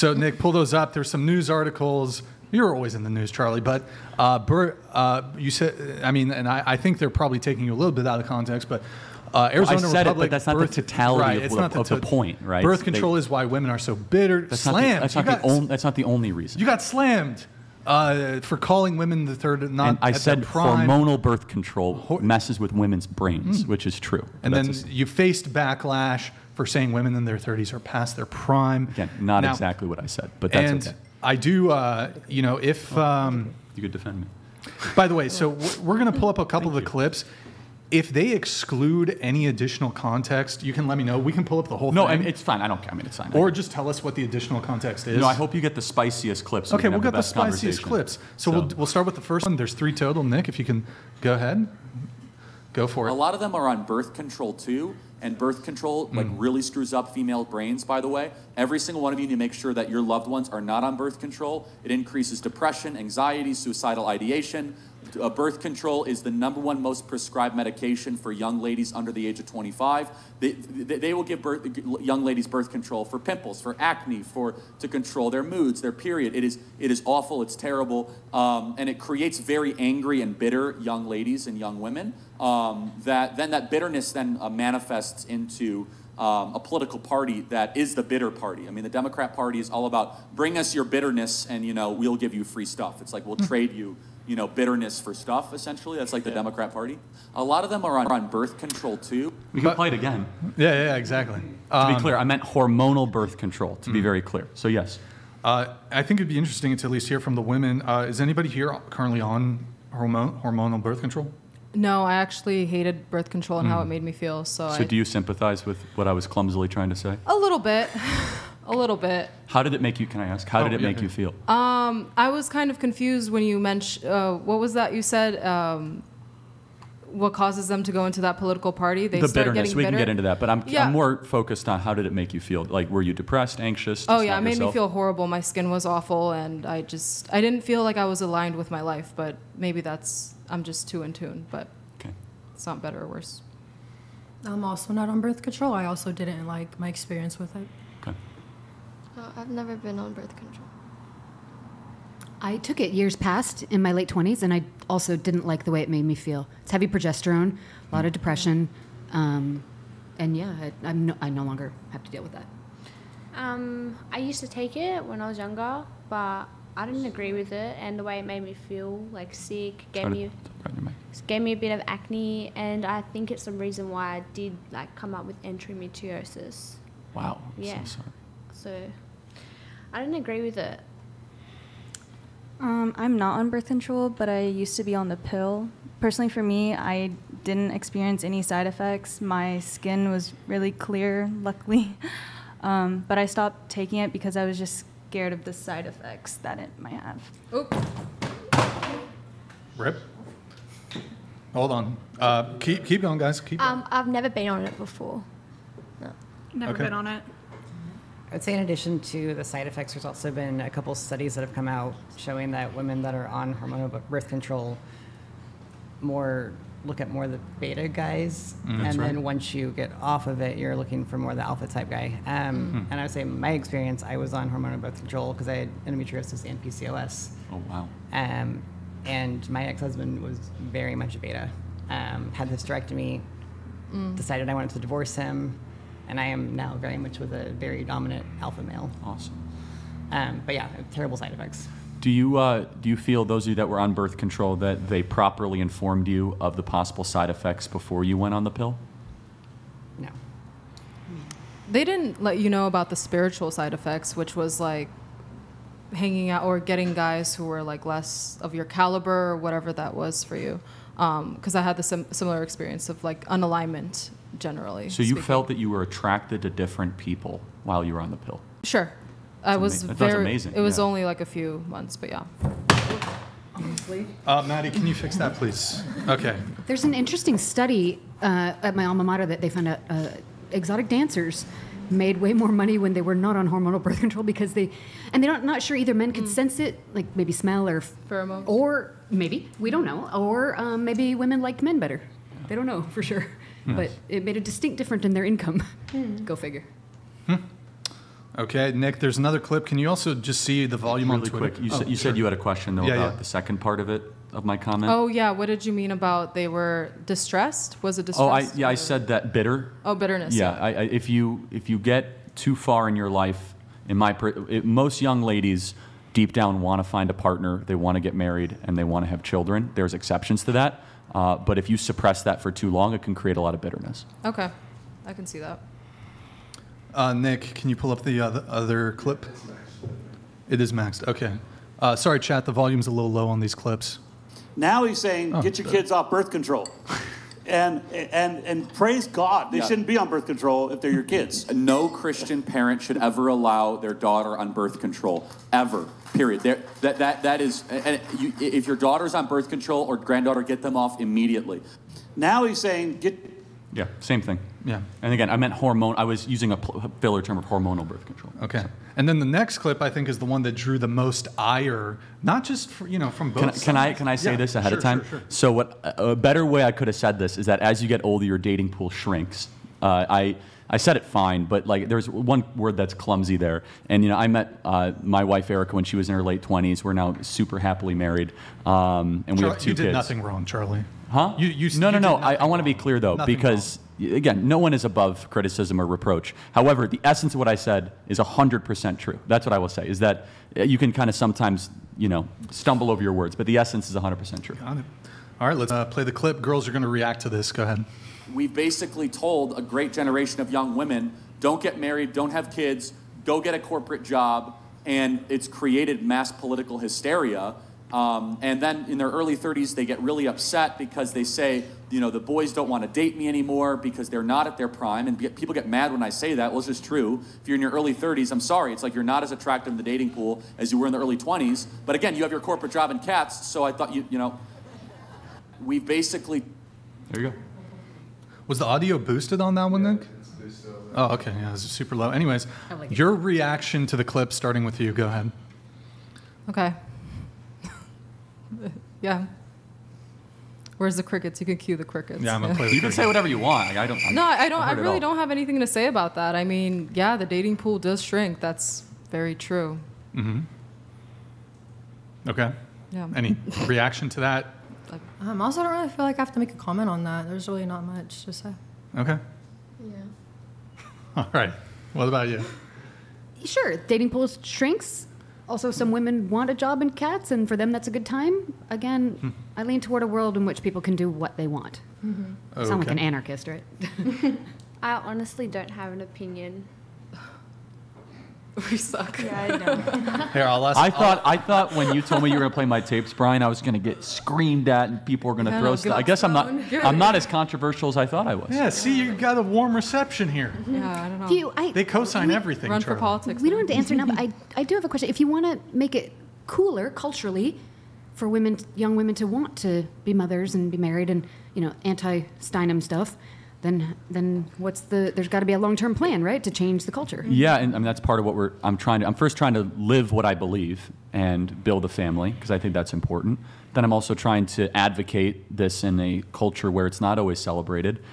So Nick, pull those up. There's some news articles. You're always in the news, Charlie. But you said, I mean, and I think they're probably taking you a little bit out of context, but Arizona I said Republic, it, but that's not the totality of the point, right? Birth control is why women are so bitter. That's not the only reason. You got slammed for calling women the third. Not and I at said their prime. hormonal birth control messes with women's brains, which is true. And then you faced backlash for saying women in their 30s are past their prime. Again, not exactly what I said, but that's okay. I do, if... you could defend me. By the way, so we're going to pull up a couple of the clips. If they exclude any additional context, you can let me know. We can pull up the whole thing. No, I mean, it's fine. I don't care. I mean, it's fine. Or just tell us what the additional context is. No, I hope you get the spiciest clips. So okay, we'll get the spiciest clips. So we'll start with the first one. There's 3 total. Nick, if you can go ahead. Go for it. A lot of them are on birth control, too. And birth control really screws up female brains, by the way. Every single one of you need to make sure that your loved ones are not on birth control. It increases depression, anxiety, suicidal ideation. Birth control is the #1 most prescribed medication for young ladies under the age of 25. They will give young ladies birth control for pimples, for acne, to control their moods, their period. It is awful, it's terrible, and it creates very angry and bitter young ladies and young women. That bitterness then manifests into a political party that is the bitter party. I mean, the Democrat Party is all about bring us your bitterness and, we'll give you free stuff. It's like we'll trade you, bitterness for stuff, essentially. That's like the Democrat Party. A lot of them are on birth control, too. We can play it again. Yeah, exactly. To be clear, I meant hormonal birth control, to be very clear. So, yes. I think it'd be interesting to at least hear from the women. Is anybody here currently on hormonal birth control? No, I actually hated birth control and how it made me feel. So do you sympathize with what I was clumsily trying to say? A little bit. A little bit. How did it make you, can I ask, how did it make you feel? I was kind of confused when you mentioned, what was that you said? What causes them to go into that political party? They start bitterness. getting We bitter. can get into that, but I'm more focused on how did it make you feel? Like, were you depressed, anxious? Oh yeah, it made me feel horrible. My skin was awful, and I didn't feel like I was aligned with my life. But maybe I'm just too in tune. But it's not better or worse. I'm also not on birth control. I also didn't like my experience with it. Okay. I've never been on birth control. I took it years past in my late 20s, and I also didn't like the way it made me feel. It's heavy progesterone, a lot of depression, and yeah, I no longer have to deal with that. I used to take it when I was younger, but I didn't agree with it, and the way it made me feel, like sick, gave me a bit of acne, and I think it's the reason why I did come up with endometriosis. Wow. Yeah. So sorry. So I didn't agree with it. I'm not on birth control, but I used to be on the pill. Personally, for me, I didn't experience any side effects. My skin was really clear, luckily. But I stopped taking it because I was just scared of the side effects that it might have. Oop. Rip. Hold on. Keep going, guys. Keep going. I've never been on it before. No. Never been on it. I would say in addition to the side effects, there's also been a couple studies that have come out showing that women that are on hormonal birth control look at more the beta guys, and then once you get off of it, you're looking for more the alpha type guy. And I would say my experience, I was on hormonal birth control because I had endometriosis and PCOS. Oh, wow. And my ex-husband was very much a beta. Had the hysterectomy, decided I wanted to divorce him, and I am now very much with a very dominant alpha male. Awesome. But yeah, terrible side effects. Do you feel, those of you that were on birth control, that they properly informed you of the possible side effects before you went on the pill? No. They didn't let you know about the spiritual side effects, which was like hanging out or getting guys who were like less of your caliber or whatever that was for you. Because I had the similar experience of like unalignment generally. So you felt that you were attracted to different people while you were on the pill? Sure. That's amazing. It was only like a few months, but yeah. Maddie, can you fix that, please? Okay. There's an interesting study at my alma mater that they found out exotic dancers made way more money when they were not on hormonal birth control because they're not sure either men could sense it, like maybe smell or pheromones, or maybe we don't know, or maybe women liked men better. They don't know for sure, but it made a distinct difference in their income. Go figure. Okay, Nick, there's another clip. Can you also just see the volume on Really Twitter? quick, you said you had a question, though, about the second part of it, of my comment. Oh, yeah. What did you mean about they were distressed? Was it distressed? I said that bitter. Oh, bitterness. Yeah, if you get too far in your life, most young ladies deep down want to find a partner, they want to get married, and they want to have children. There's exceptions to that, but if you suppress that for too long, it can create a lot of bitterness. Okay, I can see that. Nick, can you pull up the other clip? It is maxed. Okay. Sorry, chat. The volume's a little low on these clips. Now he's saying, get your kids off birth control. And praise God, they shouldn't be on birth control if they're your kids. No Christian parent should ever allow their daughter on birth control, ever. Period. That is, and if your daughter's on birth control or granddaughter, get them off immediately. Now he's saying, Yeah, same thing. Yeah. And again, I meant hormone. I was using a filler term of hormonal birth control. Okay. So. And then the next clip, I think, is the one that drew the most ire, not just from both sides. Can I say this ahead of time? Sure. So what a better way I could have said this is that as you get older, your dating pool shrinks. I said it fine, but like there's one word that's clumsy there. And I met my wife Erica when she was in her late 20s. We're now super happily married, and we have 2 kids. You did nothing wrong, Charlie. Huh? No. I want to be clear though, because again, no one is above criticism or reproach. However, the essence of what I said is 100% true. That's what I will say. Is that you can kind of sometimes stumble over your words, but the essence is 100% true. Got it. All right, let's play the clip. Girls are going to react to this. Go ahead. We've basically told a great generation of young women, don't get married, don't have kids, go get a corporate job, and it's created mass political hysteria. And then in their early 30s, they get really upset because they say, the boys don't want to date me anymore because they're not at their prime. And people get mad when I say that. Well, it's just true. If you're in your early 30s, I'm sorry. It's like you're not as attractive in the dating pool as you were in the early 20s. But again, you have your corporate job and cats, so I thought we've basically... There you go. Was the audio boosted on that one, Nick? Oh, okay. Yeah, it was super low. Anyways, your reaction to the clip, starting with you. Go ahead. Okay. Yeah. Where's the crickets? You can cue the crickets. Yeah, I'm gonna play the You can say whatever you want. I really don't have anything to say about that. I mean, yeah, the dating pool does shrink. That's very true. Mm-hmm. Okay. Yeah. Any reaction to that? Also, I don't really feel like I have to make a comment on that. There's really not much to say. Okay. Yeah. All right. What about you? Sure, dating pools shrinks. Also, some women want a job in cats, and for them, that's a good time. Again, I lean toward a world in which people can do what they want. Mm-hmm. Okay. Sound like an anarchist, right? I honestly don't have an opinion. We suck. Yeah, I know. Here, I thought when you told me you were going to play my tapes, Brian, I was going to get screamed at and people were going to throw stuff. I guess I'm not as controversial as I thought I was. Yeah, see, you got a warm reception here. Yeah, I don't know. They co-sign everything. Run for politics. We don't have to answer now, but I do have a question. If you want to make it cooler culturally for young women to want to be mothers and be married and, anti-Steinem stuff, then there's got to be a long-term plan, right, to change the culture. Yeah, and I mean that's part of what I'm first trying to live what I believe and build a family because I think that's important. Then I'm also trying to advocate this in a culture where it's not always celebrated,